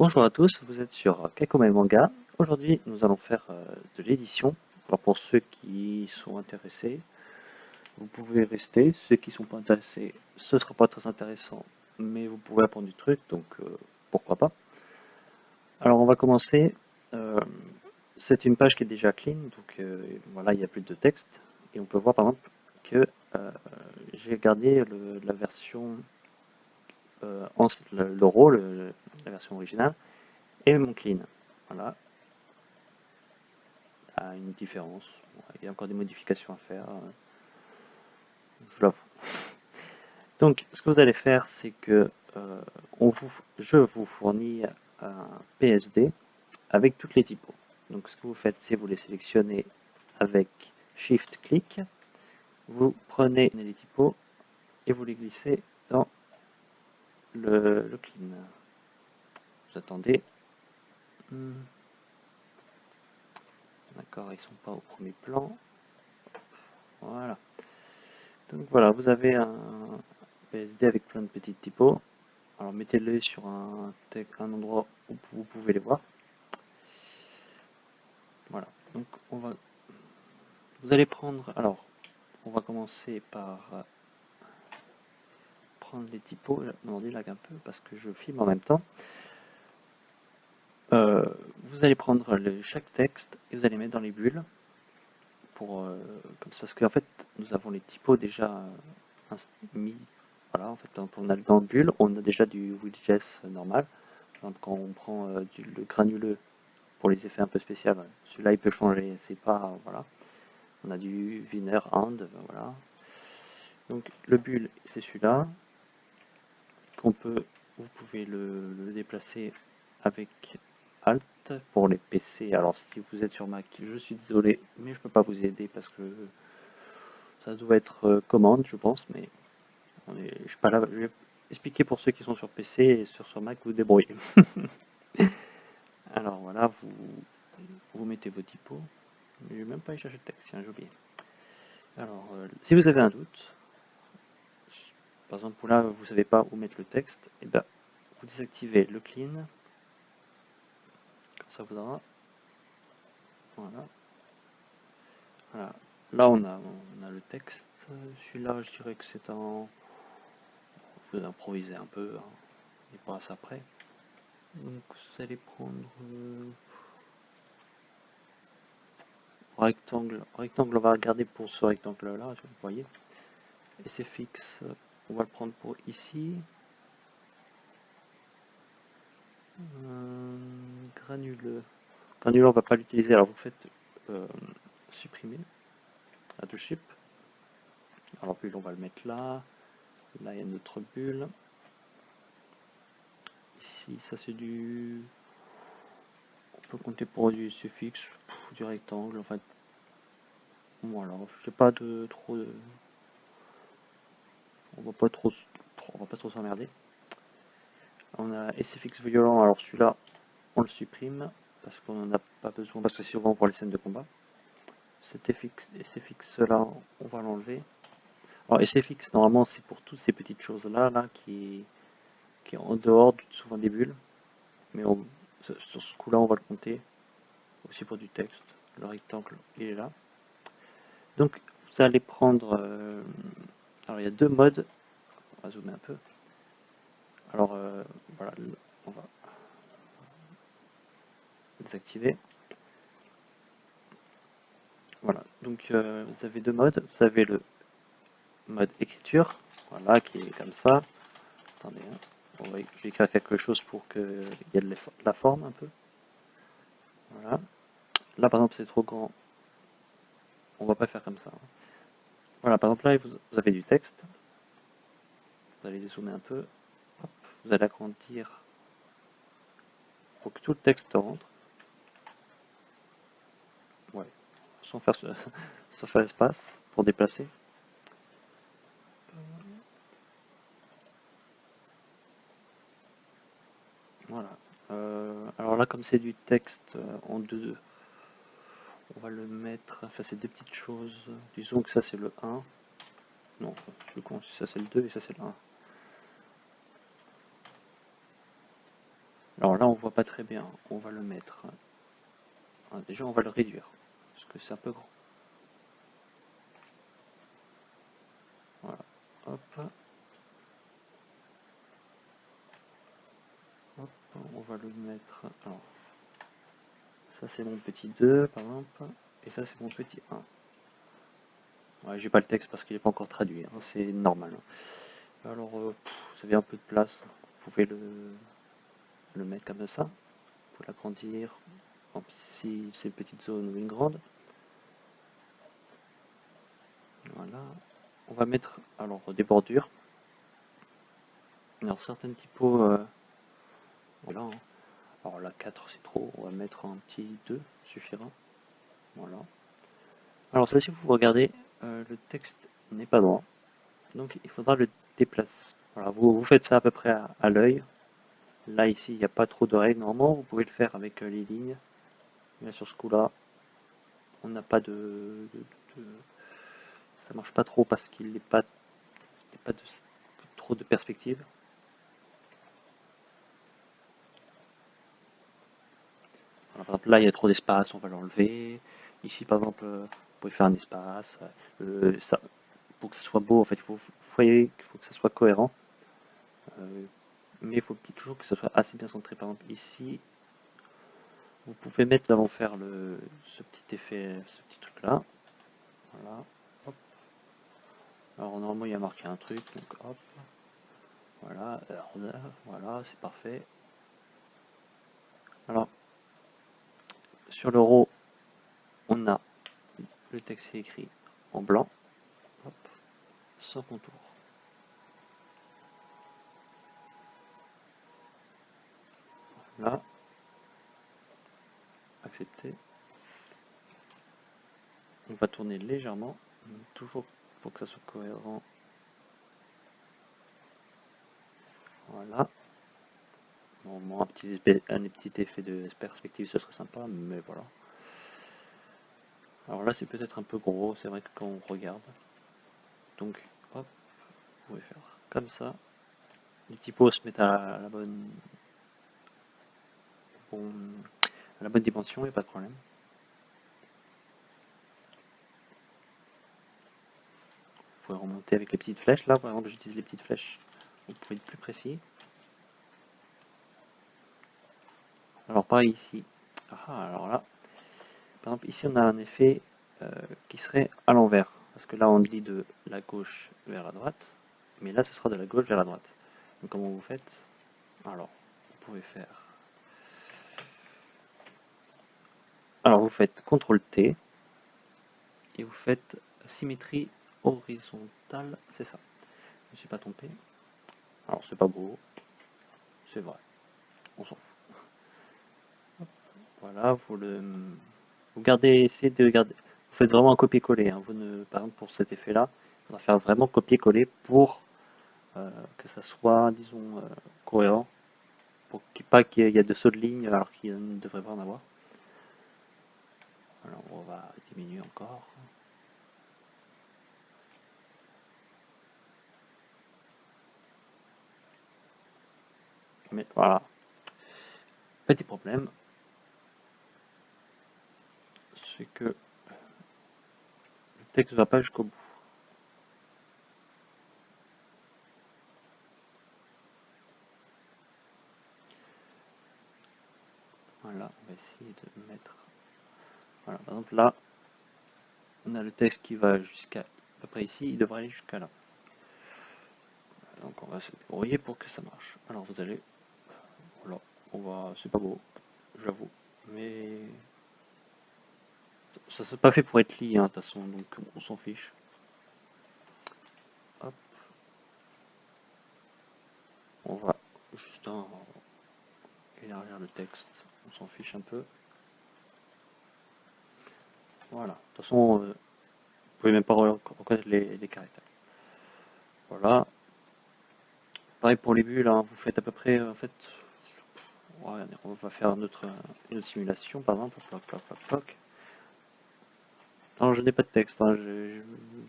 Bonjour à tous, vous êtes sur Kakome Manga. Aujourd'hui, nous allons faire de l'édition. Alors pour ceux qui sont intéressés, vous pouvez rester. Ceux qui ne sont pas intéressés, ce ne sera pas très intéressant, mais vous pouvez apprendre du truc, donc pourquoi pas. Alors on va commencer. C'est une page qui est déjà clean, donc voilà, il n'y a plus de texte. Et on peut voir par exemple que j'ai gardé la version le rôle, la version originale, et mon clean. Voilà, à une différence. Il y a encore des modifications à faire, je l'avoue. Donc, ce que vous allez faire, c'est que je vous fournis un PSD avec toutes les typos. Donc, ce que vous faites, c'est vous les sélectionnez avec Shift-clic, vous prenez les typos et vous les glissez dans le clean. Vous attendez. D'accord, ils sont pas au premier plan. Voilà. Donc voilà, vous avez un PSD avec plein de petites typos. Alors mettez-les sur un endroit où vous pouvez les voir. Voilà, donc vous allez prendre, alors on va commencer par prendre les typos. Mon ordi lag un peu parce que je filme en même temps. Vous allez prendre chaque texte et vous allez mettre dans les bulles pour comme ça, parce qu'en fait nous avons les typos déjà mis. Voilà, en fait quand on a dans le bulle, on a déjà du widget normal. Donc, quand on prend le granuleux pour les effets un peu spéciaux, celui-là il peut changer, c'est pas voilà. On a du Wiener Hand, voilà. Donc le bulle c'est celui-là vous pouvez le déplacer avec Alt pour les PC. Alors si vous êtes sur Mac, je suis désolé, mais je peux pas vous aider parce que ça doit être commande, je pense, mais je suis pas là. Je vais expliquer pour ceux qui sont sur PC et sur Mac, vous débrouillez. Alors voilà, vous mettez vos typos. Je vais même pas y chercher le texte, tiens, j'ai oublié. Alors, si vous avez un doute, par exemple là, vous ne savez pas où mettre le texte, et bien, vous désactivez le clean, comme ça vous aura. Voilà. Voilà. Là, on a le texte. Celui-là, je dirais que c'est en. Vous improviser un peu, hein. Il n'est pas à ça près. Donc, vous allez prendre. Rectangle. Rectangle, on va regarder pour ce rectangle-là, vous voyez. Et c'est fixe. On va le prendre pour ici. Granuleux. Granuleux, on va pas l'utiliser. Alors, vous faites supprimer la touche Shift. Alors, bulle, on va le mettre là. Là, il y a notre bulle. Ici, ça c'est du. On peut compter pour du suffixe, du rectangle, en fait. Voilà, je sais pas de trop. On va pas trop s'emmerder. On a SFX violent, alors celui-là, on le supprime parce qu'on n'en a pas besoin, parce que c'est souvent pour les scènes de combat. Cet SFX là, on va l'enlever. Alors SFX, normalement, c'est pour toutes ces petites choses là, qui est en dehors souvent des bulles. Mais sur ce coup-là, on va le compter aussi pour du texte. Le rectangle, il est là. Donc, vous allez prendre. Alors, il y a deux modes. On va zoomer un peu. Alors, voilà, on va désactiver. Voilà, donc vous avez deux modes. Vous avez le mode écriture, voilà, qui est comme ça. Attendez, hein. Je vais écrire quelque chose pour qu'il y ait de la forme un peu. Voilà. Là, par exemple, c'est trop grand. On va pas faire comme ça, hein. Voilà, par exemple, là, vous avez du texte. Vous allez dézoomer un peu. Hop, vous allez agrandir pour que tout le texte rentre. Ouais, sans faire espace pour déplacer. Voilà. Alors là, comme c'est du texte en deux, on va le mettre. Enfin, c'est deux petites choses. Disons que ça, c'est le 1. Non, je suis con, ça c'est le 2 et ça c'est le 1. Alors là, on voit pas très bien. On va le mettre. Déjà, on va le réduire. Parce que c'est un peu grand. Voilà. Hop. Hop. On va le mettre. Alors, ça c'est mon petit 2 par exemple. Et ça c'est mon petit 1. Ouais, j'ai pas le texte parce qu'il n'est pas encore traduit. Hein, c'est normal. Alors, vous avez un peu de place. Vous pouvez le mettre comme ça. Vous pouvez l'agrandir. Si c'est une petite zone ou une grande. Voilà. On va mettre alors des bordures. Alors certaines typos, voilà. Hein. Alors la 4 c'est trop, on va mettre un petit 2, suffira. Voilà. Alors ça, si vous regardez, le texte n'est pas droit. Donc il faudra le déplacer. Voilà, vous faites ça à peu près à l'œil. Là ici il n'y a pas trop de règles. Normalement vous pouvez le faire avec les lignes. Mais sur ce coup là, on n'a pas ça marche pas trop parce qu'il n'est pas, trop de perspective. Alors, par exemple là il y a trop d'espace, on va l'enlever. Ici par exemple, vous pouvez faire un espace. Ça, pour que ce soit beau en fait, vous voyez qu'il faut que ça soit cohérent. Mais il faut toujours que ce soit assez bien centré. Par exemple ici, vous pouvez mettre, nous allons faire ce petit effet, ce petit truc là. Voilà. Hop. Alors normalement il y a marqué un truc, donc hop. Voilà, voilà, c'est parfait. Alors, sur l'euro, on a le texte est écrit en blanc, hop, sans contour. Là, accepter. On va tourner légèrement, toujours pour que ça soit cohérent. Voilà. Bon, un petit effet de perspective, ce serait sympa, mais voilà. Alors là, c'est peut-être un peu gros, c'est vrai que quand on regarde. Donc, hop, vous pouvez faire comme ça. Les typos se mettent à la bonne, dimension, il n'y a pas de problème. Vous pouvez remonter avec les petites flèches. Là, par exemple, j'utilise les petites flèches. Vous pouvez être plus précis. Alors, pareil ici. Alors là, par exemple, ici, on a un effet qui serait à l'envers. Parce que là, on lit de la gauche vers la droite. Mais là, ce sera de la gauche vers la droite. Donc, comment vous faites? Alors, vous pouvez faire... Alors, vous faites CTRL-T. Et vous faites symétrie horizontale. C'est ça. Je ne suis pas trompé. Alors, c'est pas beau. C'est vrai. On s'en fout. Voilà, vous gardez, essayez de garder, vous faites vraiment un copier-coller. Hein. Par exemple, pour cet effet-là, on va faire vraiment copier-coller pour que ça soit, disons, cohérent, pour pas qu'il y ait de sauts de ligne alors qu'il ne devrait pas en avoir. Alors, on va diminuer encore. Mais voilà, petit problème, c'est que le texte ne va pas jusqu'au bout. Voilà, on va essayer de mettre... Voilà, par exemple là, on a le texte qui va jusqu'à peu près ici, il devrait aller jusqu'à là. Donc on va se débrouiller pour que ça marche. Alors vous allez... Voilà, c'est pas beau, j'avoue, mais... Ça c'est pas fait pour être lié, hein, de toute façon, donc on s'en fiche. Hop. On va juste élargir le texte, on s'en fiche un peu. Voilà, de toute façon, vous pouvez même pas reconnaître les caractères. Voilà. Pareil pour les bulles, hein, vous faites à peu près, en fait, on va faire une autre simulation, par exemple, ploc. Non, je n'ai pas de texte, hein,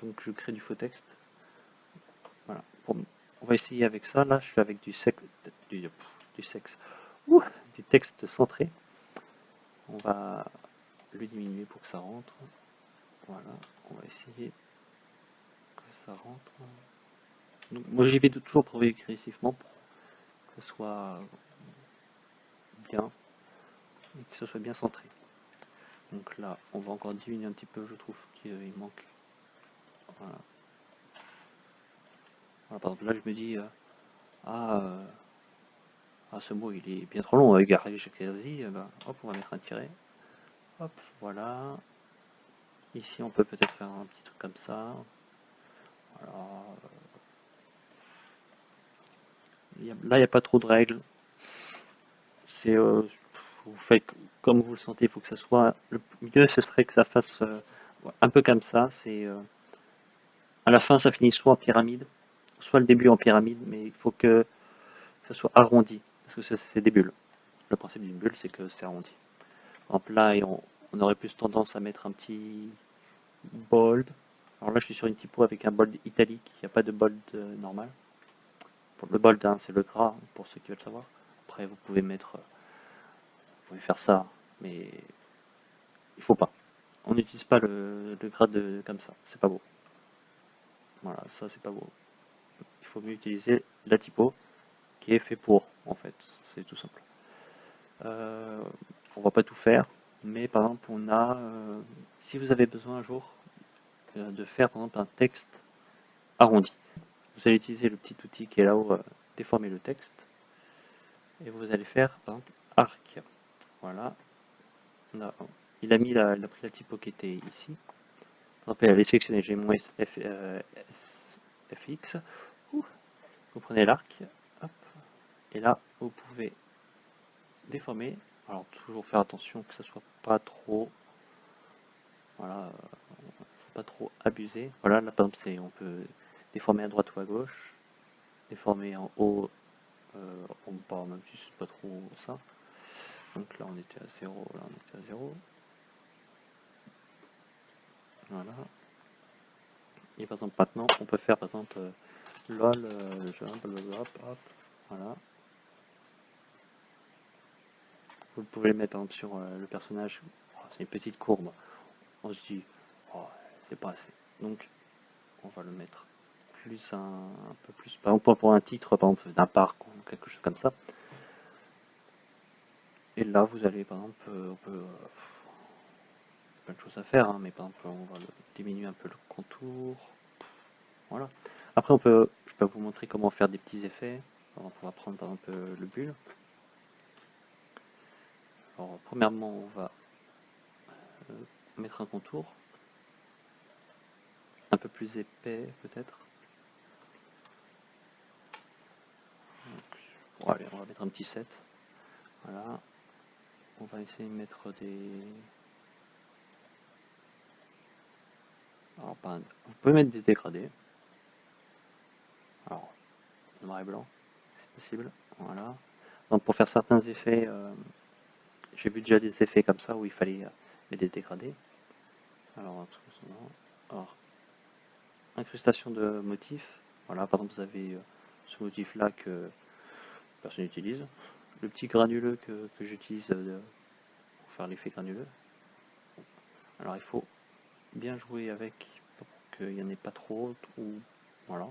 donc je crée du faux texte. Voilà. On va essayer avec ça, là, je suis avec du sexe. des textes centrés. On va le diminuer pour que ça rentre. Voilà, on va essayer que ça rentre. Donc, moi j'y vais toujours progressivement pour que ce soit bien et que ce soit bien centré. Donc là, on va encore diminuer un petit peu, je trouve qu'il manque. Voilà. Voilà, par exemple, là je me dis, ce mot il est bien trop long, garage quasi, hop, on va mettre un tiret. Hop, voilà. Ici, on peut peut-être faire un petit truc comme ça. Voilà. Là, il n'y a pas trop de règles. C'est, vous faites comme vous le sentez. Il faut que ça soit le mieux, ce serait que ça fasse un peu comme ça. C'est à la fin, ça finit soit en pyramide, soit le début en pyramide, mais il faut que ça soit arrondi parce que c'est des bulles. Le principe d'une bulle, c'est que c'est arrondi. Par exemple, là, on aurait plus tendance à mettre un petit bold. Alors là, je suis sur une typo avec un bold italique. Il n'y a pas de bold normal. Pour le bold, hein, c'est le gras, pour ceux qui veulent savoir. Après, vous pouvez faire ça, mais il faut pas. On n'utilise pas le gras comme ça, c'est pas beau. Voilà, ça c'est pas beau. Il faut mieux utiliser la typo qui est fait pour, en fait, c'est tout simple. On va pas tout faire, mais par exemple, si vous avez besoin un jour de faire par exemple un texte arrondi, vous allez utiliser le petit outil qui est là-haut, déformer le texte, et vous allez faire par exemple arc. Voilà. Il a pris la typo qui était ici. Par exemple, elle est sélectionnée G-FX. Vous prenez l'arc, et là vous pouvez déformer. Alors toujours faire attention que ça soit pas trop, voilà, faut pas trop abuser. Voilà, là par exemple on peut déformer à droite ou à gauche, déformer en haut, en bas, même si c'est pas trop ça. Donc là on était à 0, là on était à 0. Voilà. Et par exemple maintenant on peut faire par exemple lol, hop, voilà. Vous pouvez le mettre par exemple sur le personnage, c'est une petite courbe. On se dit, c'est pas assez. Donc on va le mettre un peu plus, par exemple pour un titre, par exemple d'un parc ou quelque chose comme ça. Et là vous allez par exemple, plein de choses à faire, hein, mais par exemple on va diminuer un peu le contour. Voilà. Après je peux vous montrer comment faire des petits effets. Alors, on va prendre par exemple le bulle. Alors premièrement on va mettre un contour un peu plus épais peut-être. Bon, allez, on va mettre un petit 7. Voilà. On va essayer de mettre des... Alors, vous pouvez mettre des dégradés. Alors, noir et blanc, c'est possible. Voilà. Donc pour faire certains effets, j'ai vu déjà des effets comme ça où il fallait mettre des dégradés. Alors, incrustation de motifs. Voilà, par exemple, vous avez ce motif-là que personne n'utilise. Le petit granuleux que j'utilise pour faire l'effet granuleux. Alors, il faut bien jouer avec pour qu'il n'y en ait pas trop. Ou voilà.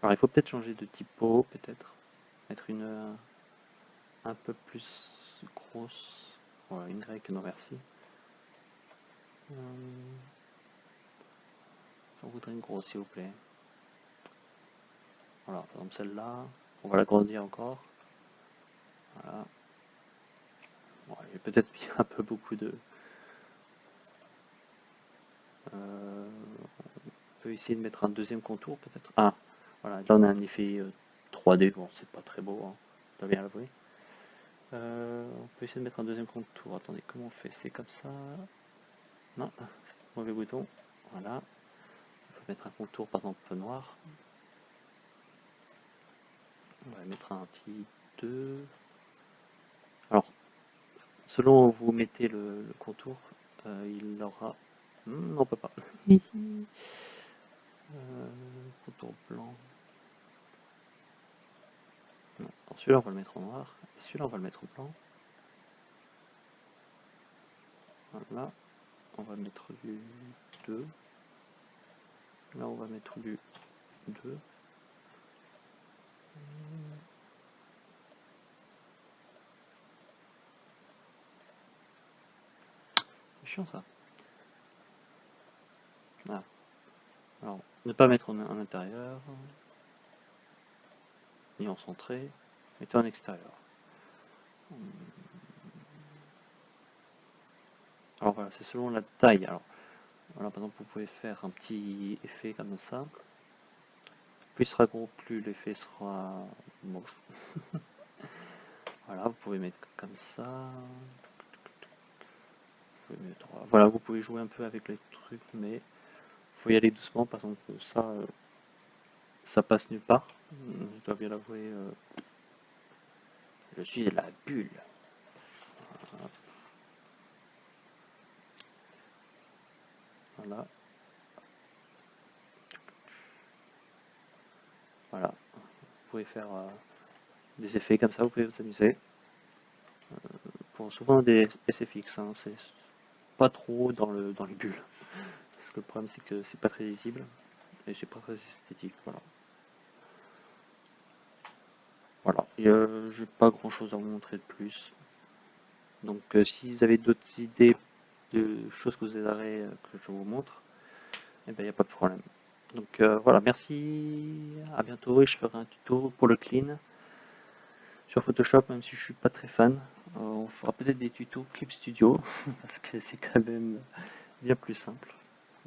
Alors, il faut peut-être changer de typo, peut-être. Mettre une un peu plus grosse. Voilà, une grecque non merci. J'en voudrais une grosse, s'il vous plaît. Voilà, par exemple celle-là, on va l'agrandir encore. Voilà. Bon, j'ai peut-être mis un peu beaucoup de... on peut essayer de mettre un deuxième contour, peut-être. Ah, voilà, là on a un effet 3D, bon, c'est pas très beau, hein, je dois bien l'avouer. On peut essayer de mettre un deuxième contour. Attendez, comment on fait? C'est comme ça? Non, c'est mauvais bouton. Voilà. On peut mettre un contour, par exemple, noir. On va mettre un petit 2. Alors, selon où vous mettez le contour, il aura... non, on peut pas. Contour blanc. Non, celui-là, on va le mettre en noir. Celui-là, on va le mettre en blanc. Voilà, on va mettre du 2. Là, on va mettre du 2. C'est chiant ça. Voilà. Alors, ne pas mettre en intérieur, ni en centré, mettez en extérieur. Alors voilà, c'est selon la taille. Alors, voilà, par exemple, vous pouvez faire un petit effet comme ça. Plus il sera gros, plus l'effet sera moche. Voilà, vous pouvez mettre comme ça. Vous pouvez mettre, voilà, vous pouvez jouer un peu avec les trucs, mais faut y aller doucement. Par exemple, ça passe nulle part. Je dois bien l'avouer. Je suis la bulle. Voilà. Voilà. Vous pouvez faire des effets comme ça, vous pouvez vous amuser. Pour souvent des SFX, hein, c'est pas trop dans les bulles. Parce que le problème c'est que c'est pas très lisible et c'est pas très esthétique. Voilà. Voilà. Et j'ai pas grand chose à vous montrer de plus. Donc si vous avez d'autres idées de choses que vous aimeriez que je vous montre, eh ben il n'y a pas de problème. Donc voilà, merci, à bientôt et je ferai un tuto pour le clean sur Photoshop, même si je suis pas très fan. On fera peut-être des tutos Clip Studio parce que c'est quand même bien plus simple.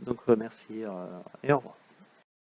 Donc merci et au revoir.